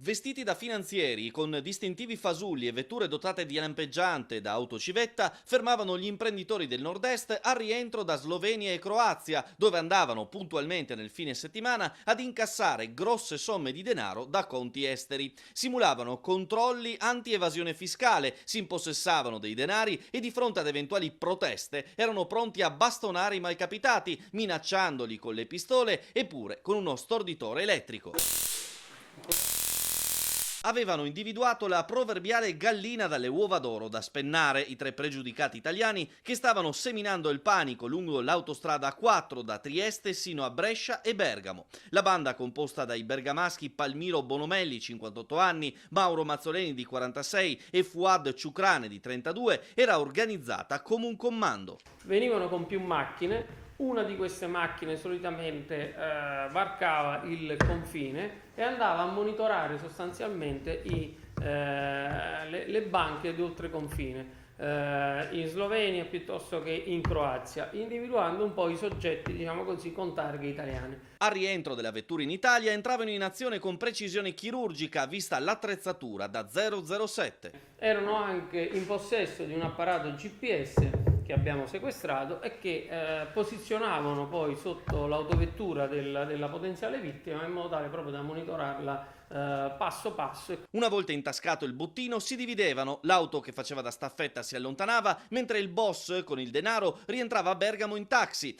Vestiti da finanzieri, con distintivi fasulli e vetture dotate di lampeggiante da autocivetta, fermavano gli imprenditori del nord-est al rientro da Slovenia e Croazia, dove andavano puntualmente nel fine settimana ad incassare grosse somme di denaro da conti esteri. Simulavano controlli anti-evasione fiscale, si impossessavano dei denari e di fronte ad eventuali proteste erano pronti a bastonare i malcapitati, minacciandoli con le pistole e pure con uno storditore elettrico. Avevano individuato la proverbiale gallina dalle uova d'oro da spennare i tre pregiudicati italiani che stavano seminando il panico lungo l'autostrada A4 da Trieste sino a Brescia e Bergamo. La banda, composta dai bergamaschi Palmiro Bonomelli, 58 anni, Mauro Mazzoleni di 46 e Fuad Ciucrane di 32, era organizzata come un comando. Venivano con più macchine. Una di queste macchine solitamente varcava il confine e andava a monitorare sostanzialmente le banche di oltreconfine in Slovenia piuttosto che in Croazia, individuando un po' i soggetti, diciamo così, con targhe italiane. Al rientro della vettura in Italia entravano in azione con precisione chirurgica, vista l'attrezzatura da 007. Erano anche in possesso di un apparato GPS che abbiamo sequestrato e che posizionavano poi sotto l'autovettura della potenziale vittima in modo tale proprio da monitorarla passo passo. Una volta intascato il bottino si dividevano, l'auto che faceva da staffetta si allontanava mentre il boss con il denaro rientrava a Bergamo in taxi.